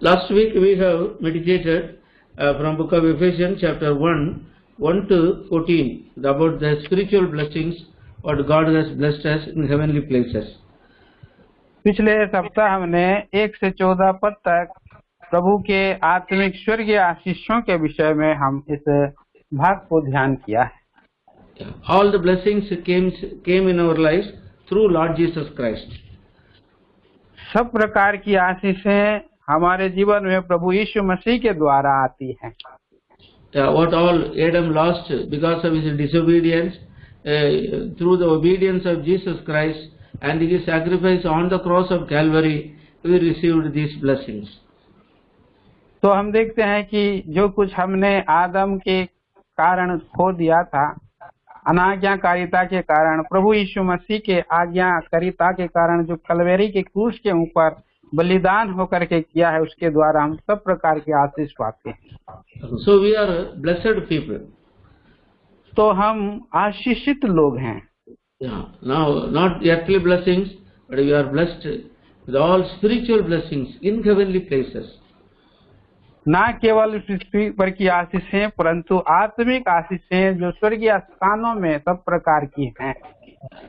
Last week we have meditated from book of Ephesians chapter 1 to 14 about the spiritual blessings what God has blessed us in heavenly places. पिछले सप्ताह हमने 1 से 14 पद तक प्रभु के आत्मिक स्वर्गीय आशीषों के विषय में हम इस भाग को ध्यान किया है। All the blessings came in our lives through Lord Jesus Christ. सब प्रकार की आशीषें हमारे जीवन में प्रभु यीशु मसीह के द्वारा आती हैं। What all Adam lost because of his disobedience, through the obedience of Jesus Christ and his sacrifice on the cross of Calvary, we received these blessings. तो हम देखते हैं कि जो कुछ हमने आदम के कारण खो दिया था, अनाज्ञाकारिता के कारण, प्रभु यीशु मसीह के आज्ञाकारिता के कारण जो कलवरी के क्रूस के ऊपर बलिदान होकर के किया है, उसके द्वारा हम सब प्रकार के आशीष पाते हैं। So we are blessed people. तो हम आशीषित लोग हैं। Now not earthly blessings, but we are blessed with all spiritual blessings in heavenly places. ना केवल पृथ्वी पर की आशीषें, परंतु आत्मिक आशीषें जो स्वर्गीय स्थानों में सब प्रकार की हैं।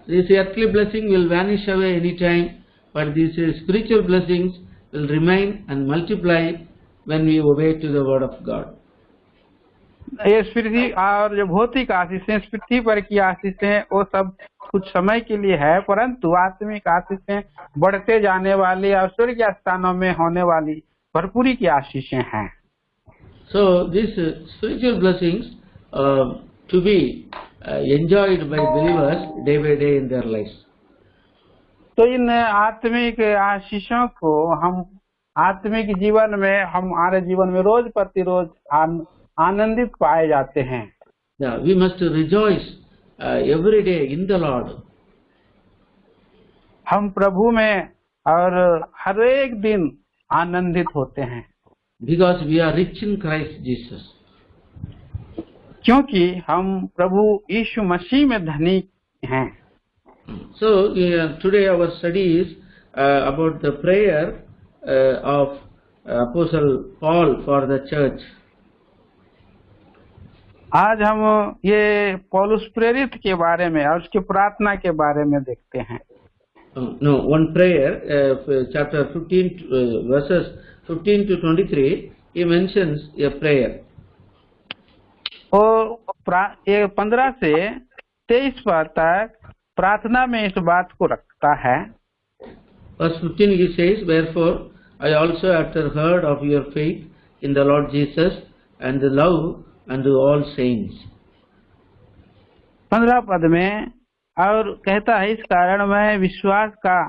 This earthly blessing will vanish away any time, but these spiritual blessings will remain and multiply when we obey to the word of God. ये पृथ्वी और जो भौतिक आशीषें, पृथ्वी पर की आशीषें, वो सब कुछ समय के लिए है, परंतु आत्मिक आशीषें बढ़ते जाने वाली और स्वर्गीय स्थानों में होने वाली भरपूरी की आशीषें हैं। So these spiritual blessings to be enjoyed by believers day by day in their lives. तो इन आत्मिक आशीषों को हम आत्मिक जीवन में, हमारे जीवन में रोज प्रतिरोज आनंदित पाए जाते हैं। Yeah, we must rejoice every day in the Lord. हम प्रभु में और हर एक दिन आनंदित होते हैं। Because we are rich in Christ Jesus. क्योंकि हम प्रभु यीशु मसीह में धनी हैं। So today our study is about the prayer of Apostle Paul for the church. आज हम ये पौलुस प्रेरित के बारे में और उसकी प्रार्थना के बारे में देखते हैं। No, one prayer, chapter 15, verses 15 to 23, he mentions a prayer. और 15 से 23 पद तक प्रार्थना में इस बात को रखता है। Verse 15 he says, "Wherefore I also after heard of your faith in the Lord Jesus and the love unto all saints." 15 पद में और कहता है, इस कारण मैं विश्वास का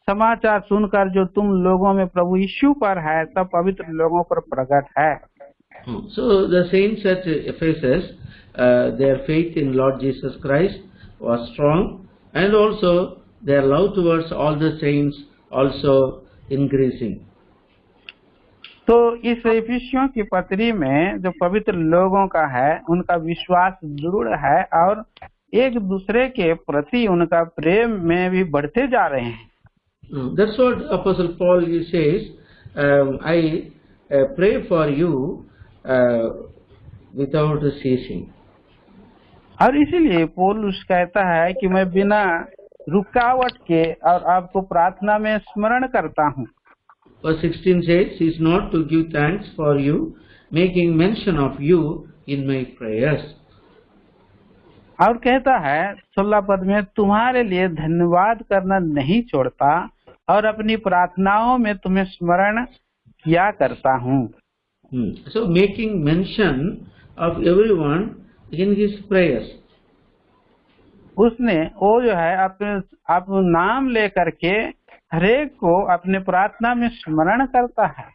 समाचार सुनकर जो तुम लोगों में प्रभु यीशु पर है, सब पवित्र लोगों पर प्रकट है। So the saints at Ephesus, their faith in Lord Jesus Christ was strong, and also their love towards all the saints also increasing. तो इस इफिसियों की पत्री में जो पवित्र लोगों का है, उनका विश्वास दृढ़ है और एक दूसरे के प्रति उनका प्रेम में भी बढ़ते जा रहे हैं। That's what Apostle Paul says. I pray for you without ceasing. और इसीलिए पौलुस कहता है कि मैं बिना रुकावट के और आपको प्रार्थना में स्मरण करता हूँ। Verse 16 says, "Cease not to give thanks for you, making mention of you in my prayers." और कहता है 16 पद में, तुम्हारे लिए धन्यवाद करना नहीं छोड़ता और अपनी प्रार्थनाओं में तुम्हें स्मरण किया करता हूँ। So making mention of everyone in his prayers. उसने वो जो है अपने नाम लेकर के हरेक को अपने प्रार्थना में स्मरण करता है।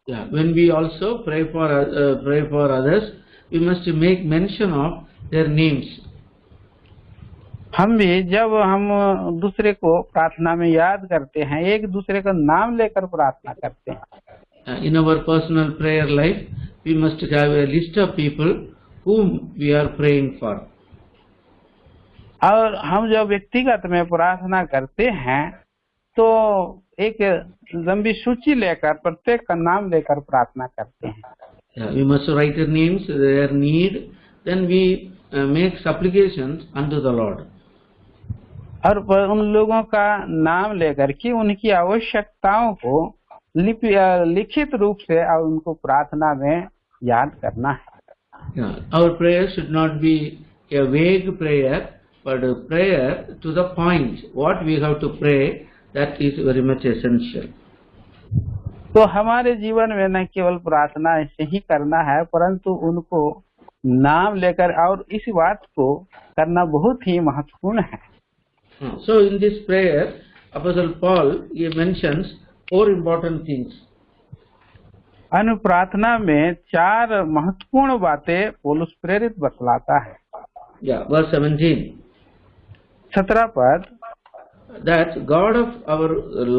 Yeah, when we also pray for others, we must make mention of their names. हम भी जब हम दूसरे को प्रार्थना में याद करते हैं, एक दूसरे का नाम लेकर प्रार्थना करते हैं। In our personal prayer life, we must have a list of people whom we are praying for. और हम जब व्यक्तिगत में प्रार्थना करते हैं तो एक लंबी सूची लेकर प्रत्येक का नाम लेकर प्रार्थना करते हैं। We must write their names, their need, then we make supplications unto the Lord. और उन लोगों का नाम लेकर के उनकी आवश्यकताओं को लिखित रूप से और उनको प्रार्थना में याद करना है। Our prayer should not be a vague prayer, but a prayer to the point. What we have to pray, that is very much essential. तो हमारे जीवन में न केवल प्रार्थना ऐसे ही करना है, परंतु उनको नाम लेकर और इस बात को करना बहुत ही महत्वपूर्ण है। So in this prayer, Apostle Paul he mentions 4 important things. अनु प्रार्थना में 4 महत्वपूर्ण बातें पौलुस प्रेरित बतलाता है। Verse 17. 17 पद, That God of our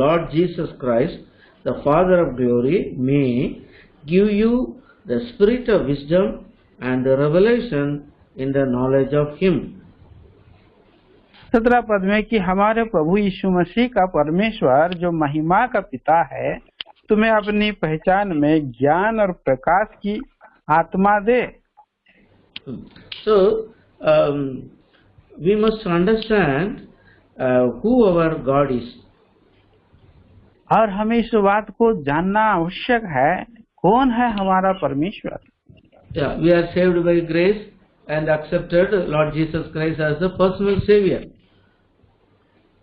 Lord Jesus Christ, the Father of glory, may give you the spirit of wisdom and the revelation in the knowledge of Him. 17 पद में कि हमारे प्रभु यीशु मसीह का परमेश्वर जो महिमा का पिता है, तुम्हें अपनी पहचान में ज्ञान और प्रकाश की आत्मा दे। So we must understand who our God is. और हमें इस बात को जानना आवश्यक है, कौन है हमारा परमेश्वर। We are saved by grace and accepted Lord Jesus Christ as the personal Savior.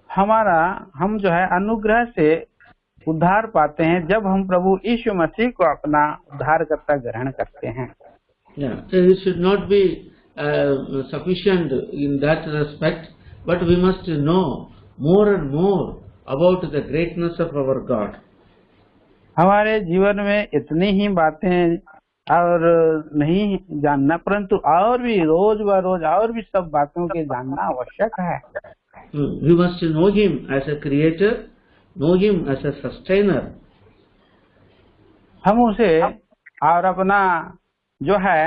हम जो है अनुग्रह से उद्धार पाते हैं जब हम प्रभु यीशु मसीह को अपना उद्धारकर्ता ग्रहण करते हैं। So it should not be sufficient in that respect, but we must know more and more about the greatness of our God. हमारे जीवन में इतनी ही बातें और नहीं जानना, परंतु और भी रोज ब रोज और भी सब बातों के जानना आवश्यक है। We must know Him as a creator, know Him as a sustainer. हम उसे और अपना जो है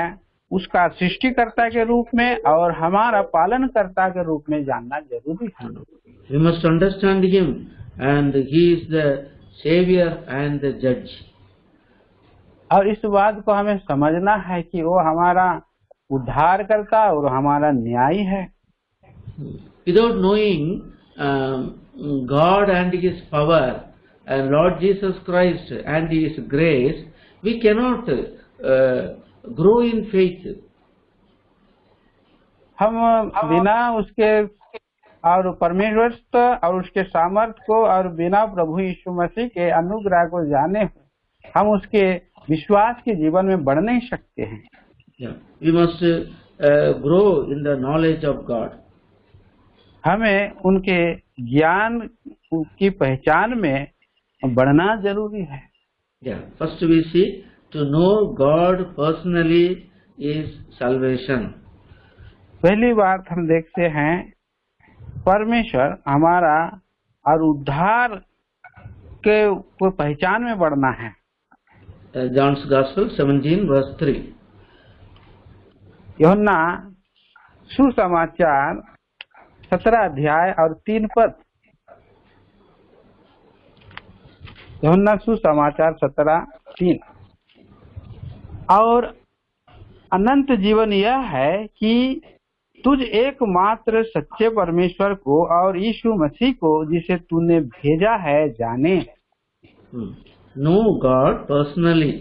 उसका सृष्टिकर्ता के रूप में और हमारा पालनकर्ता के रूप में जानना जरूरी है। We must understand Him, and He is the Savior and the Judge. और इस बात को हमें समझना है कि वो हमारा उद्धारकर्ता और हमारा न्यायी है। Without knowing God and His power and Lord Jesus Christ and His grace, we cannot grow in faith. हम बिना उसके और परमेश्वर और उसके सामर्थ्य को और बिना प्रभु यीशु मसीह के अनुग्रह को जाने हम उसके विश्वास के जीवन में बढ़ नहीं सकते हैं। We must grow in the knowledge of God. हमें उनके ज्ञान की पहचान में बढ़ना जरूरी है। First we see to know God personally is salvation. पहली बात हम देखते हैं परमेश्वर हमारा और उद्धार के पहचान में बढ़ना है। John's Gospel 17 verse 3. यूहन्ना सुसमाचार 17 अध्याय और 3 पद। यूहन्ना सुसमाचार 17:3। और अनंत जीवन यह है कि तुझ एकमात्र सच्चे परमेश्वर को और यीशु मसीह को जिसे तूने भेजा है जाने। Know God personally.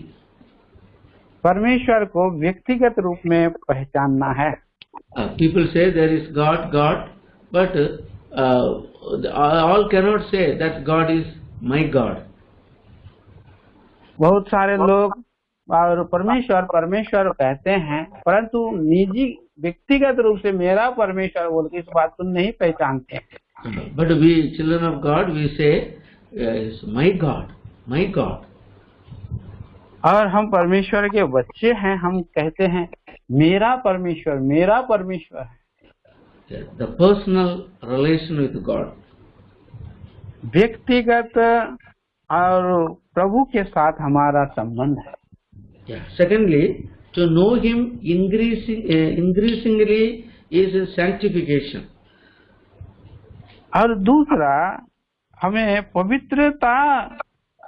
परमेश्वर को व्यक्तिगत रूप में पहचानना है। People say there is God, but all cannot say that God is my God. बहुत सारे लोग और परमेश्वर कहते हैं, परंतु निजी व्यक्तिगत रूप से मेरा परमेश्वर बोल के इस बात को नहीं पहचानते। But we children of God, we say my God, my God. और हम परमेश्वर के बच्चे हैं, हम कहते हैं मेरा परमेश्वर है। The personal relation with God. व्यक्तिगत और प्रभु के साथ हमारा संबंध है। Secondly, to know Him increasingly is sanctification. और दूसरा हमें पवित्रता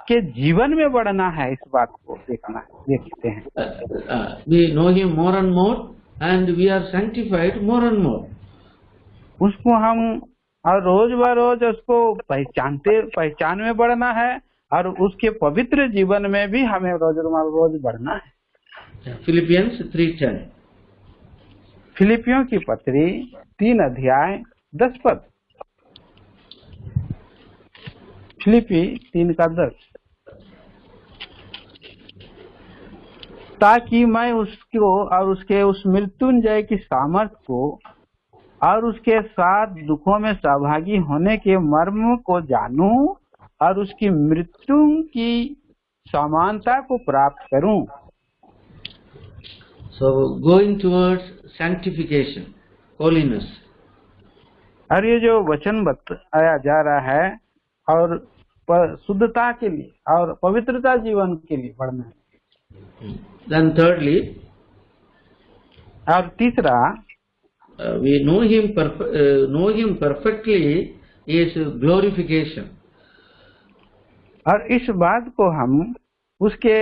के जीवन में बढ़ना है, इस बात को देखते हैं। We know Him more and more, and we are sanctified more and more. उसको हम और रोज ब रोज उसको पहचान में बढ़ना है, और उसके पवित्र जीवन में भी हमें रोज बढ़ना है। Philippians 3:10. फिलिपियों की पत्री 3 अध्याय 10 पद। फिलिपी 3:10। ताकि मैं उसको और उसके उस मृत्युंजय की सामर्थ को और उसके साथ दुखों में सहभागी होने के मर्म को जानूं और उसकी मृत्यु की समानता को प्राप्त करूं। So going towards sanctification, holiness. और ये जो वचन बताया जा रहा है, और शुद्धता के लिए और पवित्रता जीवन के लिए बढ़ना है। Then thirdly, और तीसरा, we know him perfectly is glorification. और इस बात को हम उसके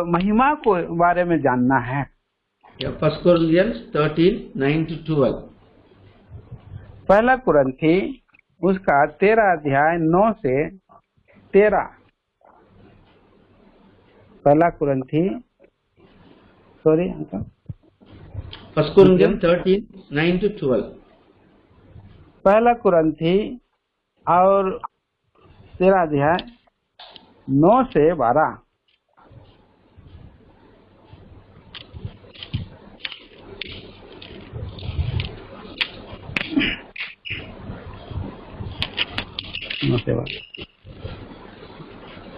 महिमा को बारे में जानना है। 1 Corinthians 13:9-12. पहला कुरिन्थी उसका 13 अध्याय 9 से 13। पहला कुरिन्थी 1 Corinthians 13:9-12. पहला कुरिन्थी और 13 अध्याय 9 से 12।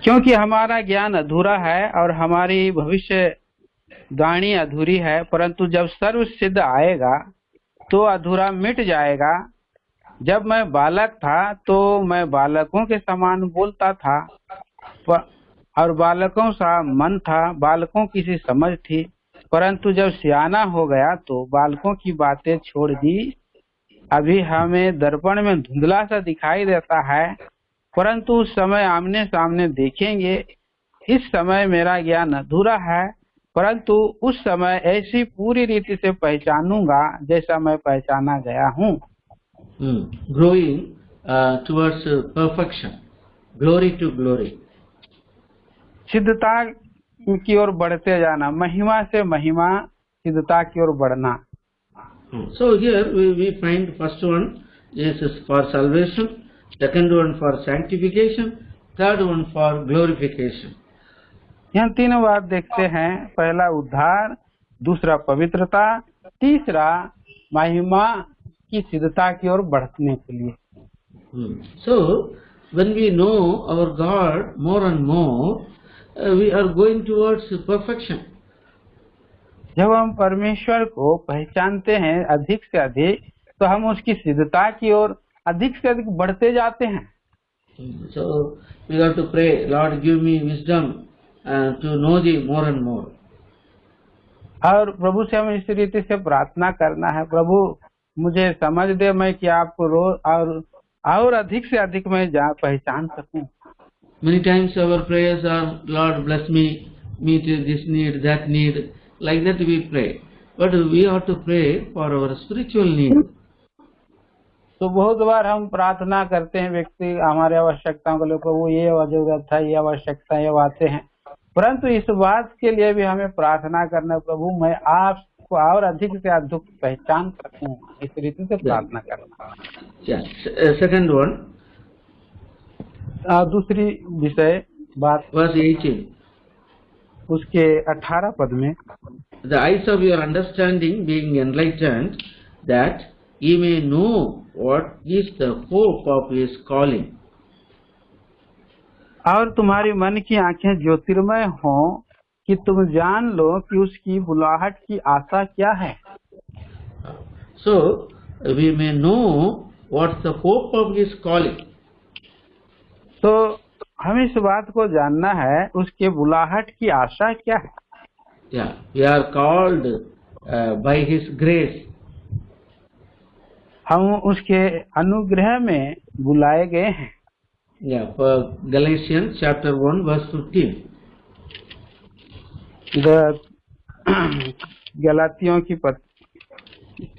क्योंकि हमारा ज्ञान अधूरा है और हमारी भविष्यवाणी अधूरी है, परंतु जब सर्व सिद्ध आएगा तो अधूरा मिट जाएगा। जब मैं बालक था तो मैं बालकों के समान बोलता था और बालकों सा मन था, बालकों की सी समझ थी, परंतु जब सियाना हो गया तो बालकों की बातें छोड़ दी। अभी हमें दर्पण में धुंधला सा दिखाई देता है, परंतु उस समय आमने सामने देखेंगे। इस समय मेरा ज्ञान अधूरा है, परंतु उस समय ऐसी पूरी रीति से पहचानूंगा जैसा मैं पहचाना गया हूँ। Growing towards perfection, glory to glory. सिद्धता की ओर बढ़ते जाना, महिमा से महिमा, सिद्धता की ओर बढ़ना। So here we find first one is for salvation, second one for sanctification, third one for glorification. यहाँ तीनों बात देखते हैं। पहला उद्धार, दूसरा पवित्रता, तीसरा महिमा की सिद्धता की ओर बढ़ने के लिए। So when we know our God more and more, we are going towards perfection. जब हम परमेश्वर को पहचानते हैं अधिक से अधिक, तो हम उसकी सिद्धता की ओर अधिक से अधिक बढ़ते जाते हैं। So we have to pray, Lord, give me wisdom to know Thee more and more. और प्रभु से हमें इस रीति से प्रार्थना करना है, प्रभु मुझे समझ दे, मैं कि आपको रोज और अधिक से अधिक मैं पहचान सकूं। Many times our prayers are, Lord, bless me, meet this need, that need. Like that we pray, but we have to pray for our spiritual need. तो बहुत बार हम प्रार्थना करते हैं, व्यक्ति हमारे आवश्यकताओं के लिए, प्रभु ये जरूरत है, ये आवश्यकता, ये बातें हैं, परंतु इस बात के लिए भी हमें प्रार्थना करना, प्रभु मैं आपको और अधिक से अधिक पहचान सकूं, इस रीति से प्रार्थना करना। Second one, दूसरी विषय बात, verse 18. उसके 18 पद में, The eyes of your understanding being enlightened, that ye may know what is the hope of His calling. और तुम्हारी मन की आंखें ज्योतिर्मय हो कि तुम जान लो कि उसकी बुलाहट की आशा क्या है। So we may know what's the hope of His calling. तो हमें इस बात को जानना है, उसके बुलाहट की आशा क्या है। We are called by His grace. हम उसके अनुग्रह में बुलाए गए हैं। Yeah, for Galatians chapter 1 verse 15. गलातियों की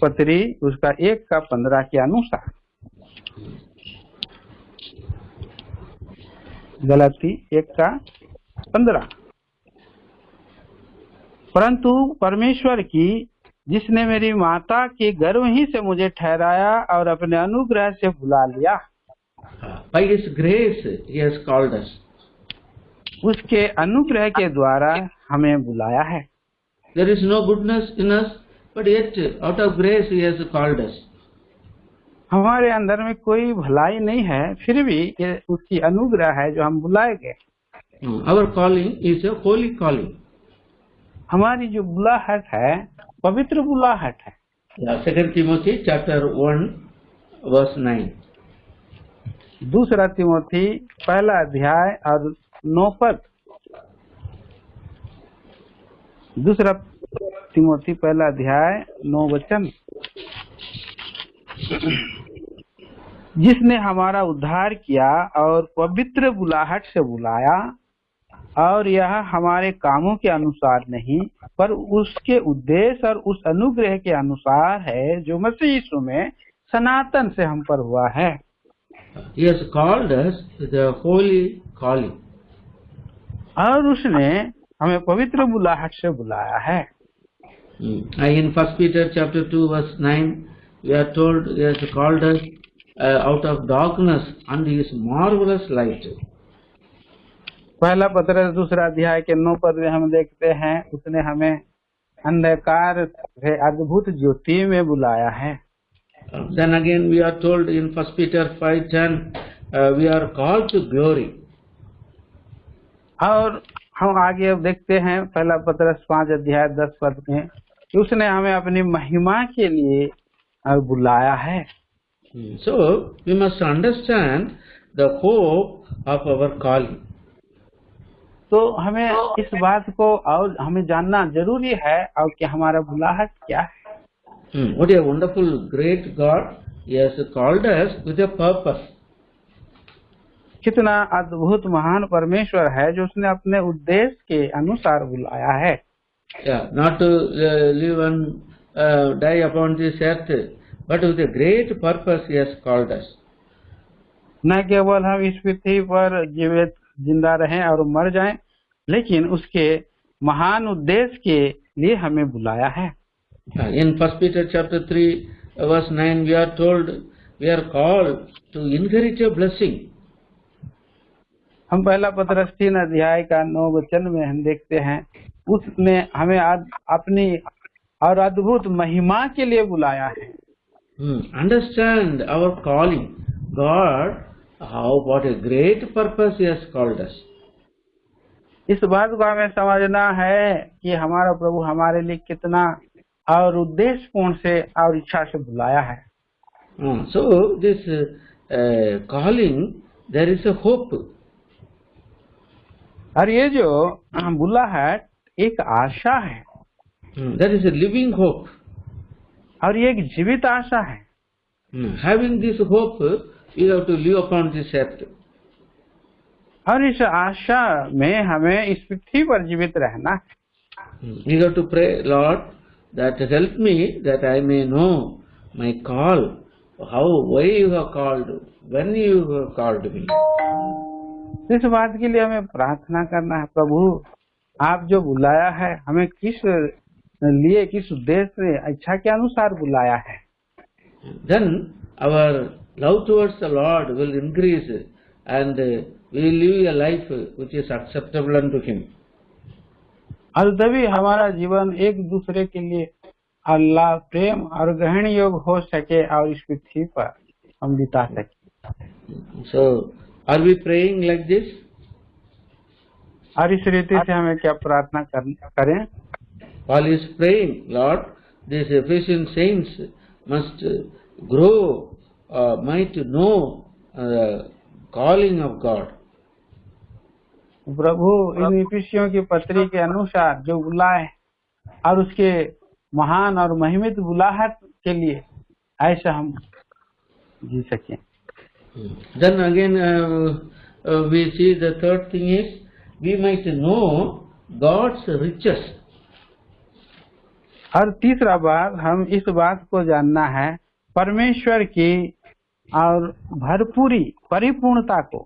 पत्री उसका 1:15 के अनुसार, गलाती 1:15। परंतु परमेश्वर की, जिसने मेरी माता के गर्भ ही से मुझे ठहराया और अपने अनुग्रह से बुला लिया, By His grace He has called us. उसके अनुग्रह के द्वारा हमें बुलाया है। There is no goodness in us, but yet out of grace He has called us. हमारे अंदर में कोई भलाई नहीं है, फिर भी ये उसकी अनुग्रह है जो हम बुलाए गए। Our calling is a holy calling. हमारी जो बुलाहट है पवित्र बुलाहट है। 2 Timothy chapter 1 verse 9. 2 तिमोथी 1 और 9 पद। 2 तिमोथी 1 9 वचन। जिसने हमारा उद्धार किया और पवित्र बुलाहट से बुलाया, और यह हमारे कामों के अनुसार नहीं, पर उसके उद्देश्य और उस अनुग्रह के अनुसार है जो मसीह यीशु में सनातन से हम पर हुआ है। He has called us with a holy calling. और उसने हमें पवित्र बुलाहट से बुलाया है। In 1 Peter chapter 2 verse 9, we are told He has called us out of darkness unto His marvelous light. पहला पत्रस 2 के 9 पद में हम देखते हैं, उसने हमें अंधकार से अद्भुत ज्योति में बुलाया है। Then again we are told in 1 Peter 5:10, we are called to glory. और हम आगे अब देखते हैं पहला पत्रस 5:10 पद में कि उसने हमें अपनी महिमा के लिए बुलाया है। So we must understand the hope of our calling. तो हमें इस बात को और हमें जानना जरूरी है और कि हमारा बुलाहट क्या है। What a wonderful great God, He has called us with a purpose. कितना अद्भुत महान परमेश्वर है जो उसने अपने उद्देश्य के अनुसार बुलाया है। Yeah, not to live and die upon this earth, but with a great purpose He has called us. न केवल हम इस पृथ्वी पर जीवित जिंदा रहें और मर जाएं, लेकिन उसके महान उद्देश्य के लिए हमें बुलाया है। In 1 Peter chapter 3 verse 9, we are told we are called to inherit a blessing. हम पहला पत्रस 3 का 9 वचन में हम देखते हैं, उसने हमें अपनी और अद्भुत महिमा के लिए बुलाया है। Understand our calling. God, what a great purpose He has called us. इस बात को हमें समझना है कि हमारा प्रभु हमारे लिए कितना और उद्देश्यपूर्ण से और इच्छा से बुलाया है। So this calling, there is a hope. और ये जो बुलाहट एक आशा है। There is a living hope. और ये एक जीवित आशा है। Having this hope, you have to live upon this earth. और इस आशा में हमें इस पृथ्वी पर जीवित रहना है। You have to pray, Lord, that help me that I may know my call, how, why you have called, when you have called me. इस बात के लिए हमें प्रार्थना करना है, प्रभु आप जो बुलाया है हमें किस लिए, किस उद्देश्य से, इच्छा के अनुसार बुलाया है। Then our love towards the Lord will increase and we will live a life which is acceptable unto Him. और तभी हमारा जीवन एक दूसरे के लिए अल्लाह प्रेम और ग्रहण योग्य हो सके और इस पृथ्वी पर हम बिता सके। So are we praying like this? और इस रीति से हमें क्या प्रार्थना करें? Paul is praying, Lord, these Ephesian saints must grow, might know the calling of God. प्रभु इन इफिसियों की पत्री के अनुसार जो बुलाए और उसके महान और महिमित बुलाहट के लिए ऐसा हम जी सकें। Then again we see the third thing is we might know God's riches. और तीसरा बात, हम इस बात को जानना है परमेश्वर की और भरपूरी परिपूर्णता को।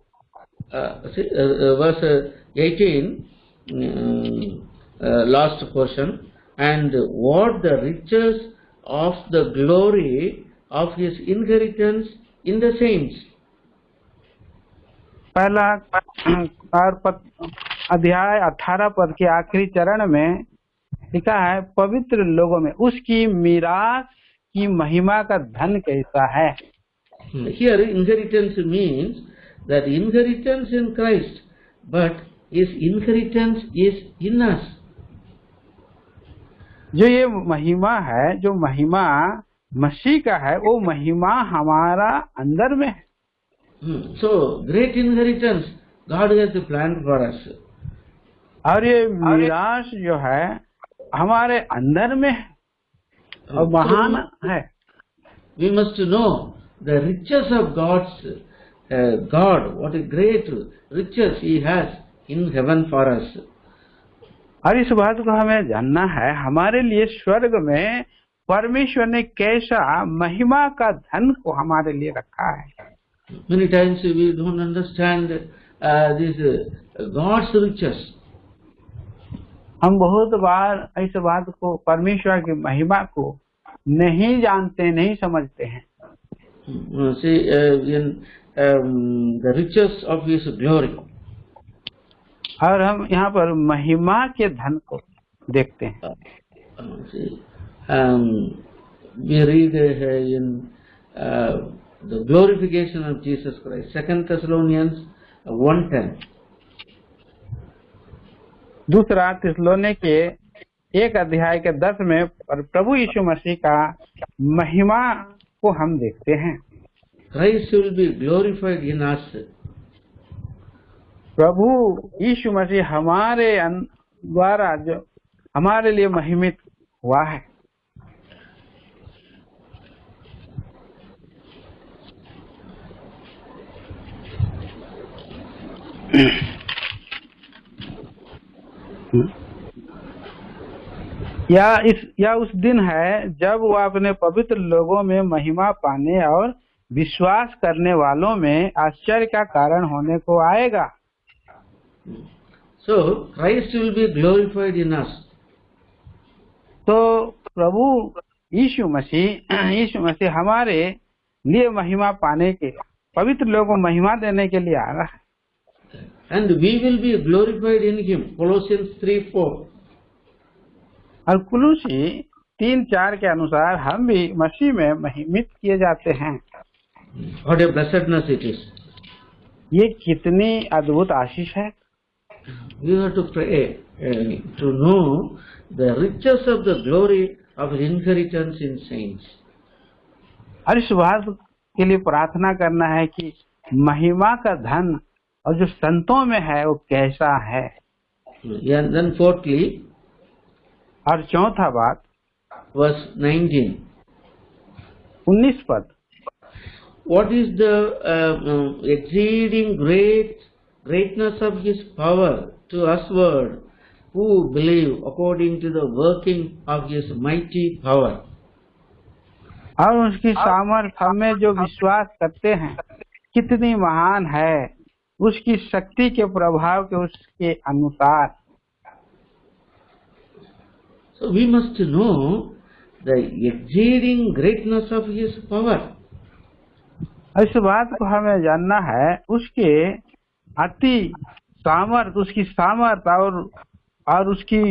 Verse 18, last portion, and what the riches of the glory of his inheritance in the saints. पहला और अध्याय 18 पद के आखिरी चरण में लिखा है, पवित्र लोगों में उसकी मीरास की महिमा का धन कैसा है। Here inheritance means that inheritance in Christ, but his inheritance is in us. जो ये महिमा है, जो महिमा मसीह का है, वो महिमा हमारा अंदर में है। So great inheritance God has planned for us. और ये मीरास जो है हमारे अंदर में है और महान है। We must know the riches of God's God, what a great riches He has in heaven for us. और इस बात को हमें जानना है, हमारे लिए स्वर्ग में परमेश्वर ने कैसा महिमा का धन को हमारे लिए रखा है। Many times we don't understand this God's riches. हम बहुत बार इस बात को, परमेश्वर की महिमा को नहीं जानते, नहीं समझते हैं। See in the riches of His glory. और हम यहाँ पर महिमा के धन को देखते हैं। See, we read in the glorification of Jesus Christ, 2 Thessalonians 1:10. दूसरा थिस्सलुनीके के 1 अध्याय के 10 में प्रभु यीशु मसीह का महिमा को हम देखते हैं। Christ will be glorified in us. प्रभु यीशु मसीह हमारे द्वारा जो हमारे लिए महिमित हुआ है। या उस दिन है जब वो अपने पवित्र लोगों में महिमा पाने और विश्वास करने वालों में आश्चर्य का कारण होने को आएगा। So Christ will be glorified in us. तो प्रभु यीशु मसीह हमारे लिए महिमा पाने के, पवित्र लोगों को महिमा देने के लिए आ रहा है। And we will be glorified in Him. Colossians 3:4. और कुलुसी 3:4 के अनुसार हम भी मसीह में महिमित किए जाते हैं। What a blessedness it is. ये कितनी अद्भुत आशीष है। We have to pray to know the riches of the glory of inheritance in saints. और इस बात के लिए प्रार्थना करना है कि महिमा का धन और जो संतों में है वो कैसा है। And then fourthly, और चौथा बात, verse 19. 19 पद, What is the exceeding greatness of His power to usward who believe according to the working of His mighty power. और उसकी सामर्थ्य हमें जो विश्वास करते हैं कितनी महान है, उसकी शक्ति के प्रभाव के उसके अनुसार। So we must know the exceeding greatness of His power. इस बात को हमें जानना है, उसके अति सामर्थ, उसकी सामर्थ और उसकी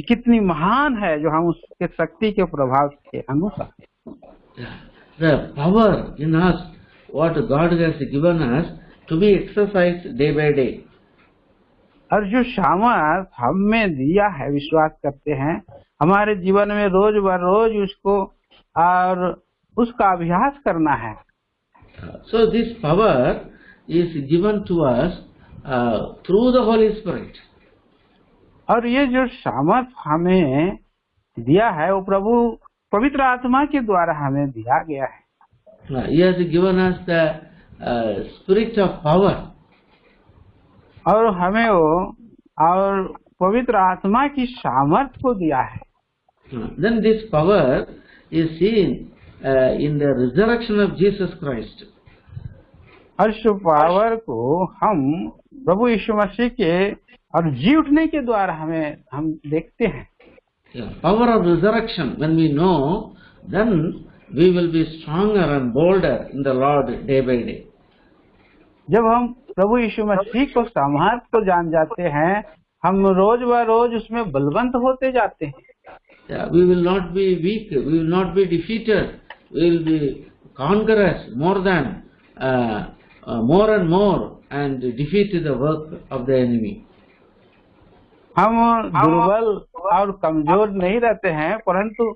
कितनी महान है जो हम उसके शक्ति के प्रभाव के अनुसार। The power in us, what God has given us to be exercised day by day. और जो सामर्थ हमें दिया है, विश्वास करते हैं, हमारे जीवन में रोज बर रोज उसको और उसका अभ्यास करना है। So this power is given to us through the Holy Spirit. और ये जो सामर्थ हमें दिया है वो प्रभु पवित्र आत्मा के द्वारा हमें दिया गया है। He has given us the spirit of power. और हमें वो और पवित्र आत्मा की सामर्थ्य को दिया है। Then this power is seen in the resurrection of Jesus Christ. और इस पावर को हम प्रभु यीशु मसीह के और जी उठने के द्वारा हम देखते हैं। Power of resurrection, when we know, then we will be stronger and bolder in the Lord day by day. जब हम प्रभु यीशु मसीह को सामर्थ्य को जान जाते हैं, हम रोज ब रोज उसमें बलवंत होते जाते हैं। We will not be weak, we will not be defeated, we will be conquerors more and more and defeat the work of the enemy. हम दुर्बल और कमजोर नहीं रहते हैं, परंतु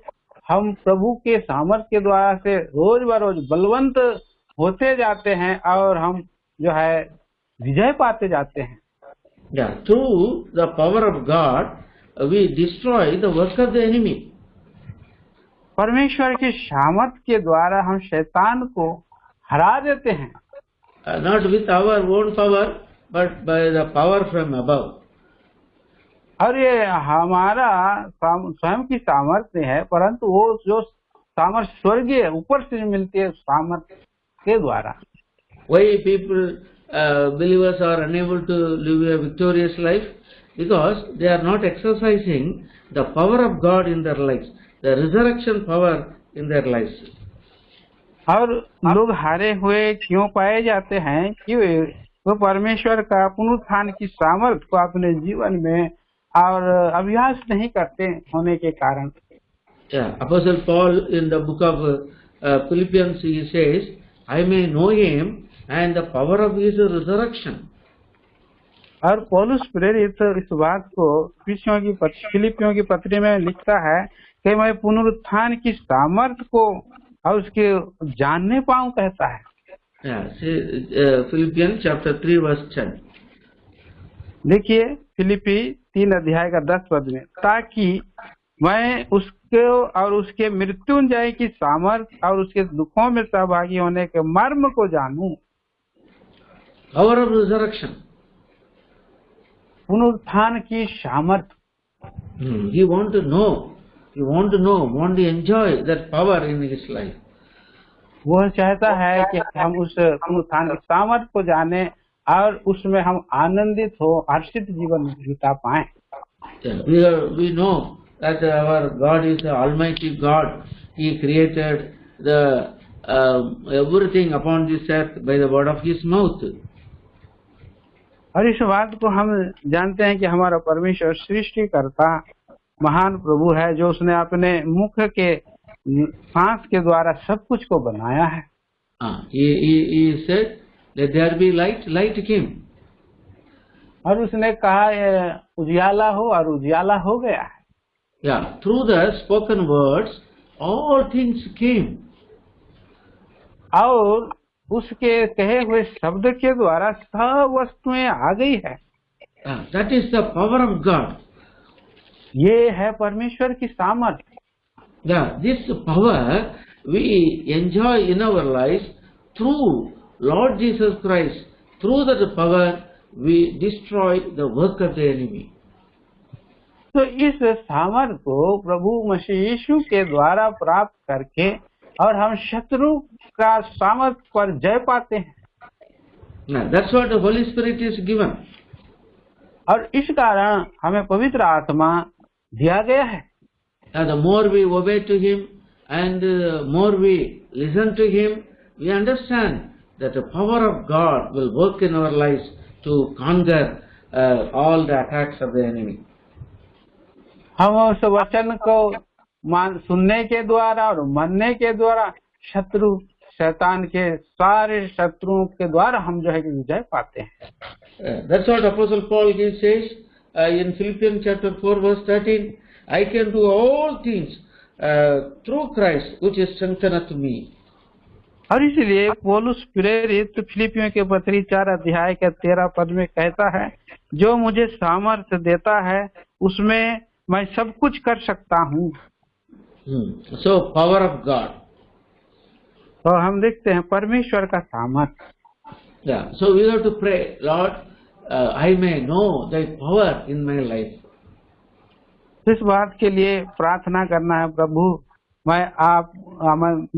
हम प्रभु के सामर्थ्य के द्वारा से रोज ब रोज बलवंत होते जाते हैं और हम जो है विजय पाते जाते हैं। Through the power of God, we destroy the work of the enemy. परमेश्वर के सामर्थ्य के द्वारा हम शैतान को हरा देते हैं। Not with our own power, but by the power from above. और ये हमारा स्वयं की सामर्थ्य है, परंतु वो जो सामर्थ्य स्वर्गीय ऊपर से मिलती है सामर्थ्य के द्वारा। Why people, believers are unable to live a victorious life? Because they are not exercising the power of God in their lives, the resurrection power in their lives. और लोग हारे हुए क्यों पाए जाते हैं? कि वो परमेश्वर का पुनरुत्थान की सामर्थ्य को अपने जीवन में और अभ्यास नहीं करते होने के कारण। Apostle Paul in the book of Philippians, he says, I may know him and the power of his resurrection. और पौलुस प्रेरित इस बात को फिलिपियों की पत्री में लिखता है कि मैं पुनरुत्थान की सामर्थ्य को और उसके जानने पाऊं, कहता है। Philippians chapter 3 verse 10. देखिए फिलिपी 3 अध्याय का 10 पद में, ताकि मैं उसके और उसके मृत्युंजय की सामर्थ्य और उसके दुखों में सहभागी होने के मर्म को जानूं। Power of resurrection. पुनरुत्थान की सामर्थ्य। You want to enjoy that power in his life. वह चाहता है कि हम उस पुनरुत्थान की सामर्थ्य को जाने और उसमें हम आनंदित हो, हर्षित जीवन बिता पाएं। We know that our God is the Almighty God. He created the everything upon this earth by the word of His mouth. और इस बात को हम जानते हैं कि हमारा परमेश्वर सृष्टिकर्ता महान प्रभु है, जो उसने अपने मुख के सांस के द्वारा सब कुछ को बनाया है। He said, let there be light, light came. और उसने कहा उजियाला हो, और उजियाला हो गया है। Through the spoken words, all things came. और उसके कहे हुए शब्द के द्वारा सब वस्तुएं आ गई है। That is the power of God. ये है परमेश्वर की सामर्थ्य। This power we enjoy in our lives through Lord Jesus Christ. Through that power we destroy the work of the enemy. तो इस सामर्थ्य को प्रभु मसीह यीशु के द्वारा प्राप्त करके और हम शत्रु का सामर्थ्य पर जय पाते हैं। That's what the Holy Spirit is given. और इस कारण हमें पवित्र आत्मा दिया गया है। The more we obey to Him and more we listen to Him, we understand that the power of God will work in our lives to conquer all the attacks of the enemy. हम उस वचन को सुनने के द्वारा और मानने के द्वारा शैतान के सारे शत्रुओं के द्वारा हम जो है विजय पाते हैं। That's what Apostle Paul says in Philippians chapter 4 verse 13. I can do all things through Christ which strengtheneth me. और इसलिए पौलुस प्रेरित फिलिपियों के पत्री 4 अध्याय के 13 पद में कहता है, जो मुझे सामर्थ्य देता है उसमें मैं सब कुछ कर सकता हूँ। So power of God. तो हम देखते हैं परमेश्वर का सामर्थ्य। Yeah. So we have to pray, Lord, I may know Thy power in my life. इस बात के लिए प्रार्थना करना है, प्रभु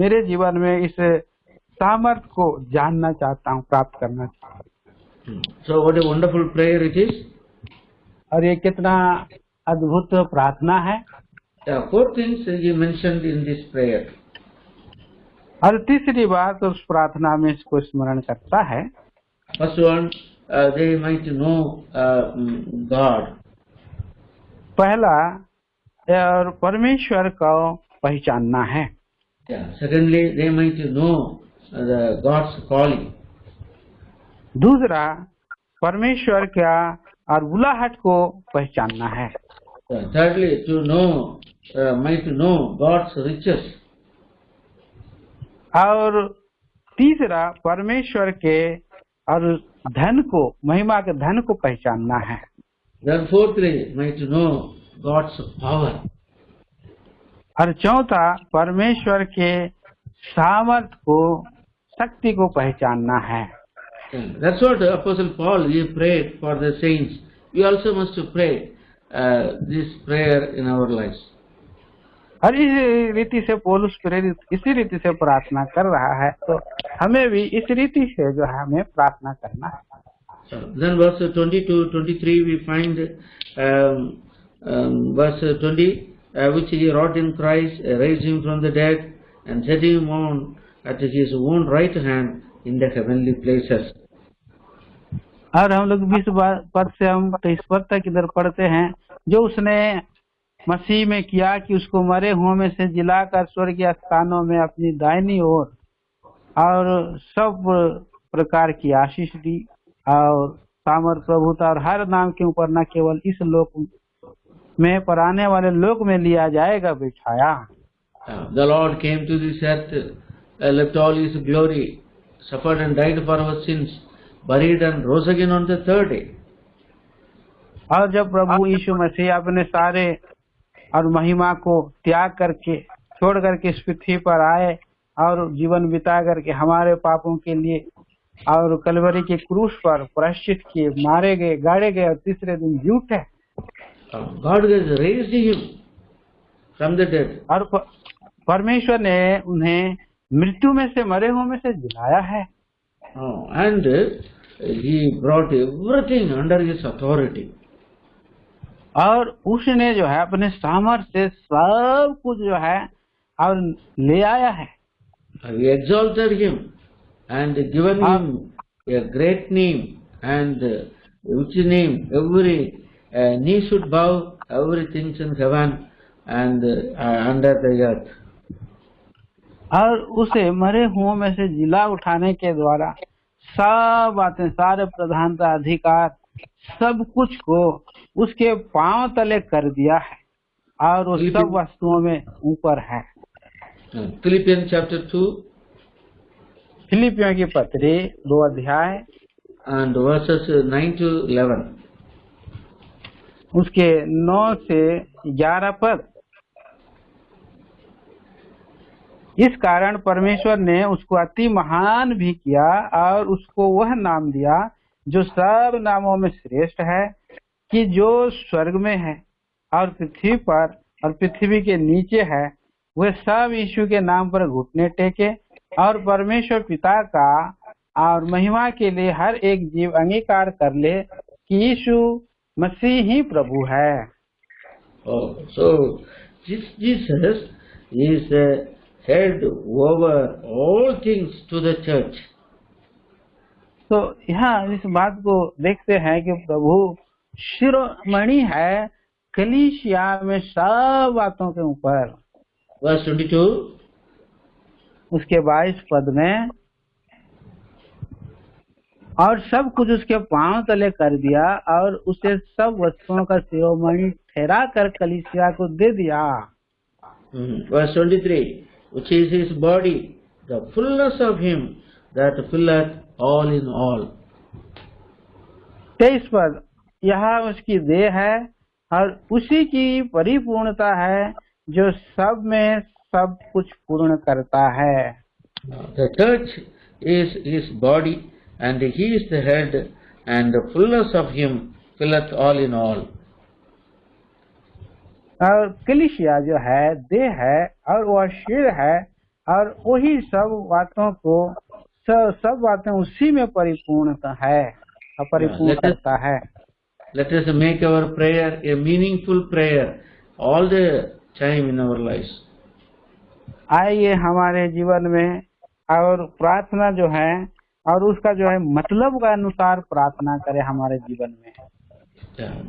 मेरे जीवन में इस सामर्थ्य को जानना चाहता हूँ, प्राप्त करना चाहता हूँ। So what a wonderful prayer it is. और ये कितना अद्भुत प्रार्थना है। Four things he mentioned in this prayer. और तीसरी बात उस प्रार्थना में इसको स्मरण करता है। First one, they might know God. पहला और परमेश्वर को पहचानना है। Secondly, they might know the God's calling. दूसरा, परमेश्वर का और बुलाहट को पहचानना है। Thirdly, to know, might know God's riches. और तीसरा, परमेश्वर के और धन को, महिमा के धन को पहचानना है। Then fourthly, might know God's power. और चौथा, परमेश्वर के सामर्थ्य को, शक्ति को पहचानना है। That's what Apostle Paul he prayed for the saints. We also must pray this prayer in our lives. और इस रीति से पौलुस प्रेरित इसी रीति से प्रार्थना कर रहा है, तो हमें भी इस रीति से जो है हमें प्रार्थना करना है। Then verse 22-23 we find verse 20 which he wrought in Christ, raised him from the dead and set him on at his own right hand in the heavenly places. और हम लोग 20 पद से हम 23 पद तक इधर पढ़ते हैं, जो उसने मसीह में किया कि उसको मरे हुओं में से जिलाकर स्वर्गीय स्थानों में अपनी दाहिनी ओर और सब प्रकार की आशीष दी और सामर्थ, प्रभुता और हर नाम के ऊपर न केवल इस लोक में पर आने वाले लोक में लिया जाएगा बिठाया। The Lord came to this earth, left all his glory, suffered and died for our sins, buried and rose again on the third day. और जब प्रभु यीशु मसीह अपने सारे और महिमा को त्याग करके छोड़ करके इस पृथ्वी पर आए और जीवन बिता करके हमारे पापों के लिए और कलवरी के क्रूस पर प्रायश्चित किए, मारे गए, गाड़े गए और तीसरे दिन जी उठे। God has raised him from the dead. और परमेश्वर ने उन्हें मृत्यु में से, मरे हुए में से जिलाया है। And he brought everything under his authority. और उसने जो है अपने सामर्थ्य से सब कुछ जो है और ले आया है। He exalted him and given him a great name, and which name every knee should bow, everything in heaven and under the earth. और उसे मरे हुओं में से जिला उठाने के द्वारा सब बातें, सारे प्रधानता, अधिकार, सब कुछ को उसके पांव तले कर दिया है और वो सब वस्तुओं में ऊपर है। Philippians chapter 2 फिलिपियों की पत्री 2 अध्याय and verses 9-11. उसके 9 से 11 पद। इस कारण परमेश्वर ने उसको अति महान भी किया और उसको वह नाम दिया जो सब नामों में श्रेष्ठ है, कि जो स्वर्ग में है और पृथ्वी पर और पृथ्वी के नीचे है, वे सब यीशु के नाम पर घुटने टेके और परमेश्वर पिता का और महिमा के लिए हर एक जीव अंगीकार कर ले कि यीशु मसीह ही प्रभु है। So Jesus is head over all things to the church. तो यहाँ इस बात को देखते हैं कि प्रभु शिरोमणि है कलीसिया में सब बातों के ऊपर। Verse 22. उसके 22 पद में, और सब कुछ उसके पांव तले कर दिया और उसे सब वस्तुओं का शिरोमणि ठहरा कर कलीसिया को दे दिया। Verse 23, which is his body, the fullness of him that filleth all in all. 23 पद, यह उसकी देह है और उसी की परिपूर्णता है जो सब में सब कुछ पूर्ण करता है। The church is his body, and he is the head, and the fullness of him filleth all in all. और कलीसिया जो है देह है और वह सिर है, और वही सब बातों को सब बातें उसी में परिपूर्णता है, परिपूर्ण करता है। Let us make our prayer a meaningful prayer all the time in our lives. आइए हमारे जीवन में और प्रार्थना जो है और उसका जो है मतलब का अनुसार प्रार्थना करें हमारे जीवन में।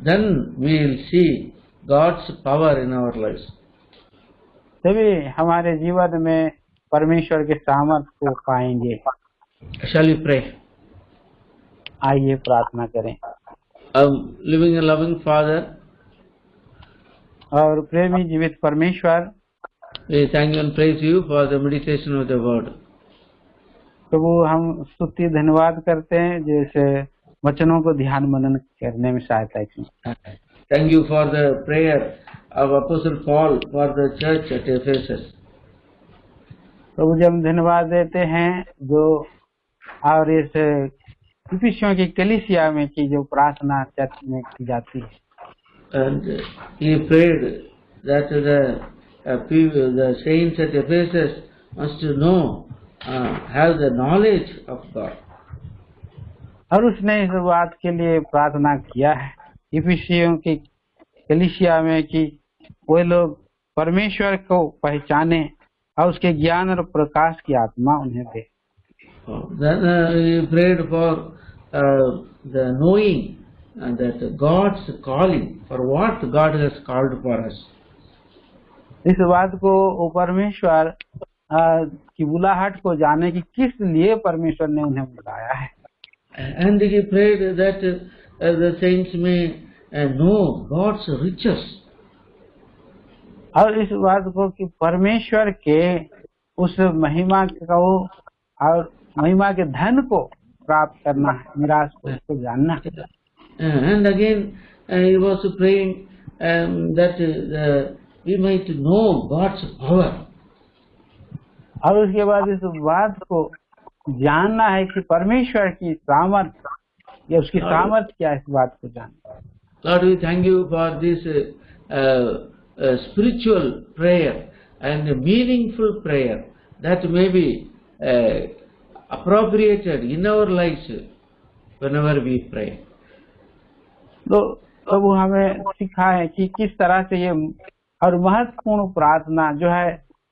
Then we will see God's power in our lives. तभी हमारे जीवन में परमेश्वर के सामर्थ्य को पाएंगे। Shall we pray? आइए प्रार्थना करें। Living a loving Father, और प्रेमी जीवित परमेश्वर, we thank you and praise you for the meditation of the word. प्रभु हम स्तुति धन्यवाद करते हैं जैसे वचनों को ध्यान मनन करने में सहायता की। Thank you for the prayer of Apostle Paul for the church at Ephesus. प्रभु जी हम धन्यवाद देते हैं जो और इस इफिसियों की कलीसिया में की जो प्रार्थना चर्च में की जाती है। And he prayed that the saints at Ephesus must know, have the knowledge of God. और उसने इस बात के लिए प्रार्थना किया है इफिसियों की कलीसिया में कि वे लोग परमेश्वर को पहचाने और उसके ज्ञान और प्रकाश की आत्मा उन्हें दे। Then he prayed for the knowing that God's calling, for what God has called for us. इस बात को वो परमेश्वर की बुलाहट को जाने की किस लिए परमेश्वर ने उन्हें बुलाया है। And he prayed that the saints may know God's riches. और इस बात को कि परमेश्वर के उस महिमा को और महिमा के धन को प्राप्त करना है, निराश को उसको जानना है। And again he was praying that we might know God's power. और उसके बाद इस बात को जानना है कि परमेश्वर की सामर्थ्य या उसकी सामर्थ्य क्या है, इस बात को जानना। Lord, we thank you for this spiritual prayer and meaningful prayer that may be appropriated in our lives whenever we pray. तो अब हमें सिखा है कि किस तरह से ये और महत्वपूर्ण प्रार्थना जो है,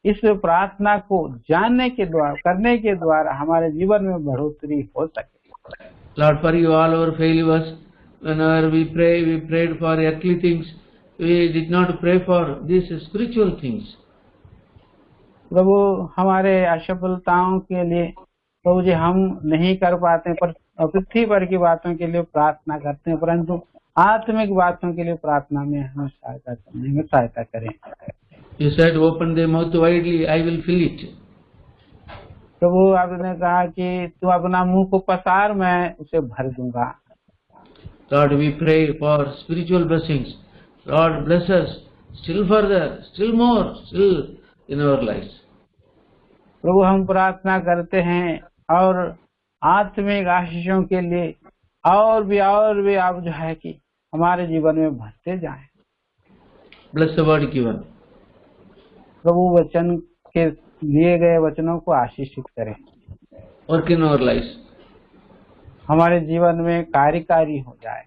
इस प्रार्थना को जानने के द्वारा करने के द्वारा हमारे जीवन में बढ़ोतरी हो सके। Lord, forgive all our failures. Whenever we pray, we prayed for earthly things. We did not pray for these spiritual things. प्रभु हमारे असफलताओं के लिए प्रभु जी हम नहीं कर पाते, पर पृथ्वी पर की बातों के लिए प्रार्थना करते हैं, परंतु आत्मिक बातों के लिए प्रार्थना में हमें सहायता करने में सहायता करें। You said, open the mouth widely, I will fill it. प्रभु आपने कहा कि तू अपना मुंह को पसार, मैं उसे भर दूंगा। Lord, we pray for spiritual blessings. Lord, bless us still further, still more, still in our lives. प्रभु हम प्रार्थना करते हैं और आत्मिक आशीषों के लिए और भी आप जो है कि हमारे जीवन में भरते जाएं। Bless the word given. प्रभु वचन के लिए गए वचनों को आशीषित करें। Work in our lives. हमारे जीवन में कार्यकारी हो जाए।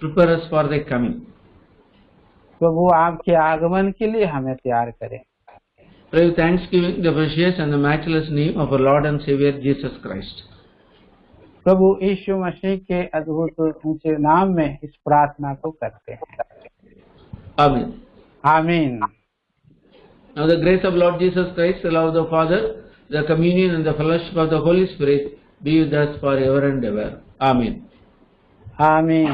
Prepare us for the coming. प्रभु आपके आगमन के लिए हमें तैयार करें। Pray with thanksgiving the precious and the matchless name of our Lord and Savior Jesus Christ. प्रभु यीशु मसीह के अद्भुत ऊंचे नाम में इस प्रार्थना को करते हैं। Amen. आमीन। Now the grace of Lord Jesus Christ, the love of the Father, the communion and the fellowship of the Holy Spirit be with us forever and ever. Amen. आमीन।